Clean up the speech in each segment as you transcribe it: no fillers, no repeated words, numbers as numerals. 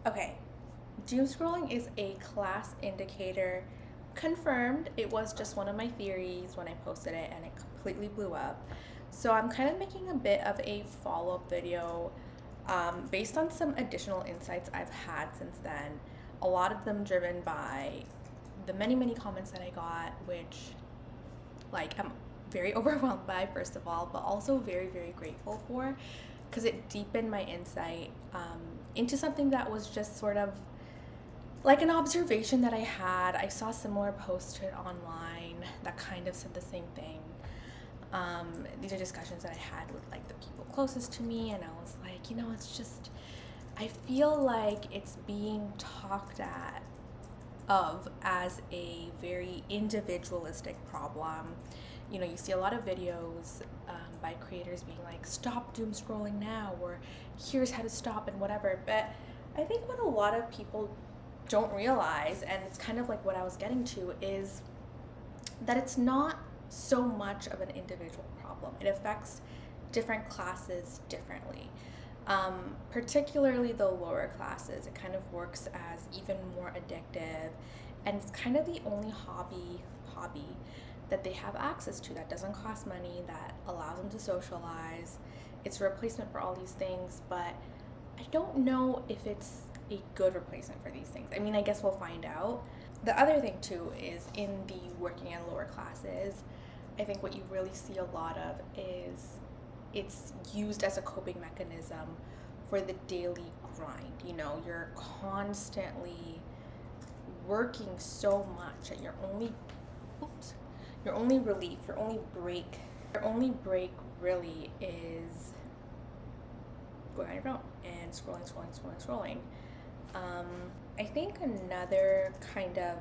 Okay, doom scrolling is a class indicator. Confirmed, it was just one of my theories when I posted it and it completely blew up. So I'm kind of making a bit of a follow-up video based on some additional insights I've had since then. A lot of them driven by the many comments that I got, which I'm very overwhelmed by, first of all, but also very grateful for, because it deepened my insight into something that was just sort of like an observation that I had. I saw similar posts to it online that kind of said the same thing. These are discussions that I had with like the people closest to me, and I was like, it's just, I feel like it's being talked of as a very individualistic problem. You see a lot of videos by creators being like, stop doom scrolling now, or here's how to stop and whatever. But I think what a lot of people don't realize, and it's kind of like what I was getting to, is that it's not so much of an individual problem. It affects different classes differently. Particularly the lower classes, it kind of works as even more addictive, and it's kind of the only hobby that they have access to that doesn't cost money, that allows them to socialize. It's a replacement for all these things, but I don't know if it's a good replacement for these things. I mean, I guess we'll find out. The other thing too is in the working and lower classes, I think what you really see a lot of is it's used as a coping mechanism for the daily grind. You're constantly working so much that your only relief, your only break really is going on your phone and scrolling. I think another kind of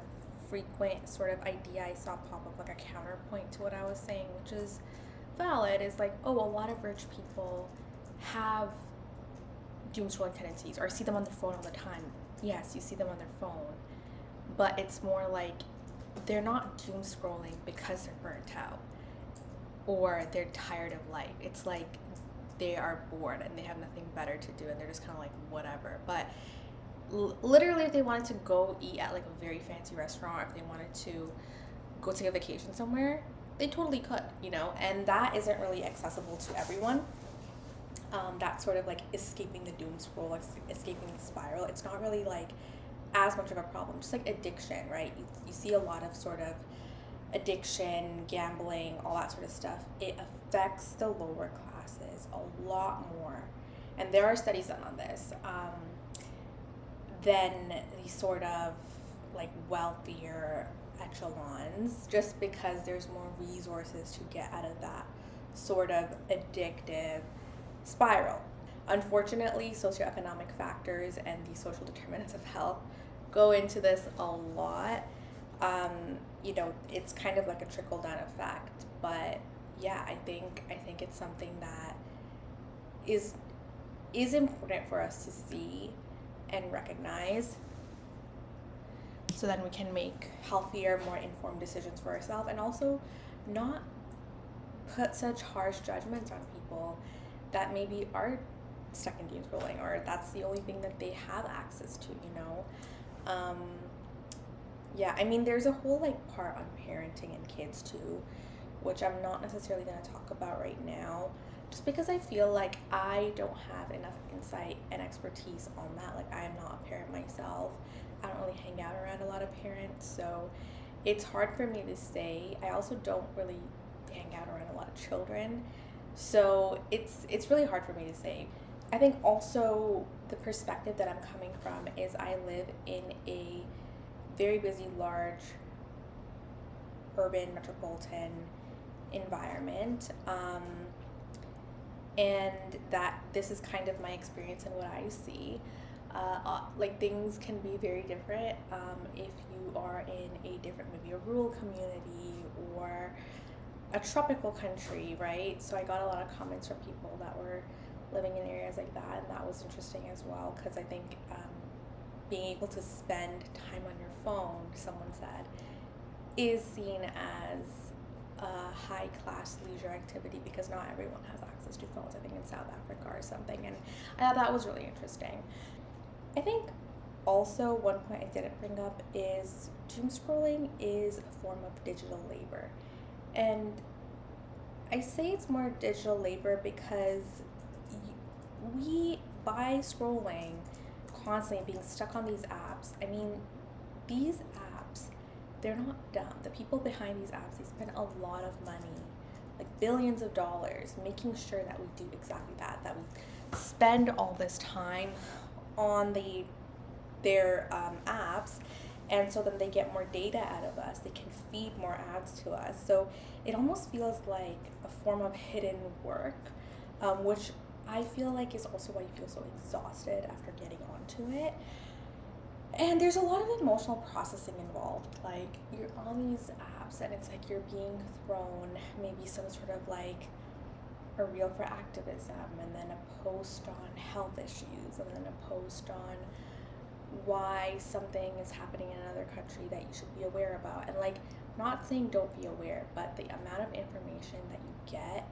frequent sort of idea I saw pop up, like a counterpoint to what I was saying, which is valid, is like, a lot of rich people have doom scrolling tendencies, or I see them on their phone all the time. Yes, you see them on their phone, but it's more like they're not doom scrolling because they're burnt out or they're tired of life. It's like they are bored and they have nothing better to do, and they're just kind of like, whatever. But literally, if they wanted to go eat at like a very fancy restaurant, or if they wanted to go take a vacation somewhere, they totally could, and that isn't really accessible to everyone. That sort of like escaping the doom scroll, like escaping the spiral, it's not really like as much of a problem. Just like addiction, right? You see a lot of sort of addiction, gambling, all that sort of stuff. It affects the lower classes a lot more, and there are studies done on this, than the sort of like wealthier echelons, just because there's more resources to get out of that sort of addictive spiral. Unfortunately, socioeconomic factors and the social determinants of health go into this a lot. It's kind of like a trickle-down effect, but yeah, I think it's something that is important for us to see and recognize, so then we can make healthier, more informed decisions for ourselves, and also not put such harsh judgments on people that maybe are stuck in doom scrolling, or that's the only thing that they have access to. I mean, there's a whole like part on parenting and kids too, which I'm not necessarily going to talk about right now, just because I feel like I don't have enough insight and expertise on that. Like, I am not a parent myself. I don't really hang out around a lot of parents, so it's hard for me to say. I also don't really hang out around a lot of children, so it's really hard for me to say. I think also the perspective that I'm coming from is I live in a very busy, large, urban, metropolitan environment, and that this is kind of my experience and what I see. Like, things can be very different if you are in a different, maybe a rural community or a tropical country, right? So I got a lot of comments from people that were living in areas like that, and that was interesting as well, because I think being able to spend time on your phone, someone said, is seen as a high-class leisure activity, because not everyone has access to phones, I think in South Africa or something, and I thought that was really interesting. I think also, one point I didn't bring up is doom scrolling is a form of digital labor. And I say it's more digital labor because we, by scrolling constantly, being stuck on these apps, I mean, these apps, they're not dumb. The people behind these apps, they spend a lot of money, like billions of dollars, making sure that we do exactly that, that we spend all this time on their apps, and so then they get more data out of us. They can feed more ads to us. So it almost feels like a form of hidden work, which I feel like is also why you feel so exhausted after getting onto it. And there's a lot of emotional processing involved. Like, you're on these apps and it's like you're being thrown maybe some sort of like a reel for activism, and then a post on health issues, and then a post on why something is happening in another country that you should be aware about. And like, not saying don't be aware, but the amount of information that you get,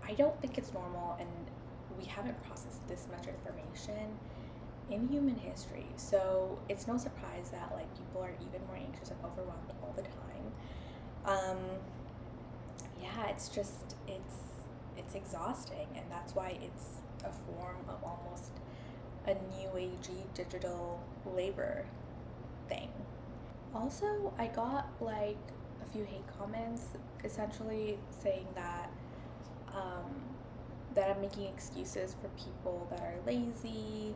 I don't think it's normal, and we haven't processed this much information in human history. So it's no surprise that like people are even more anxious and overwhelmed all the time. Yeah, it's just it's exhausting, and that's why it's a form of almost a new agey digital labor thing. Also, I got like a few hate comments essentially saying that that I'm making excuses for people that are lazy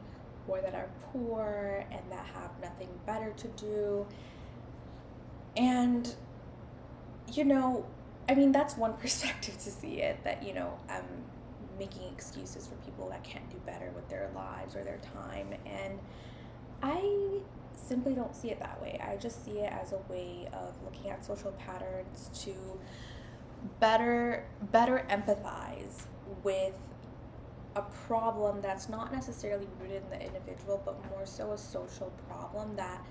or that are poor and that have nothing better to do. And you know, I mean, that's one perspective to see it, that, you know, I'm making excuses for people that can't do better with their lives or their time. And I simply don't see it that way. I just see it as a way of looking at social patterns to better empathize with a problem that's not necessarily rooted in the individual, but more so a social problem that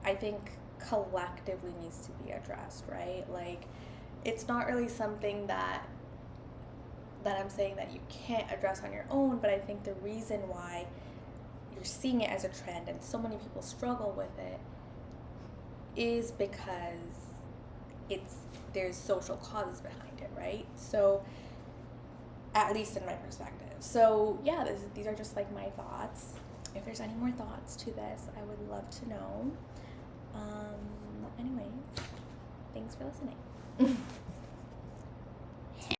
I think collectively needs to be addressed, right? Like, it's not really something that I'm saying that you can't address on your own, but I think the reason why you're seeing it as a trend and so many people struggle with it is because there's social causes behind it, right? So, at least in my perspective. So yeah, these are just like my thoughts. If there's any more thoughts to this, I would love to know. Anyways, thanks for listening.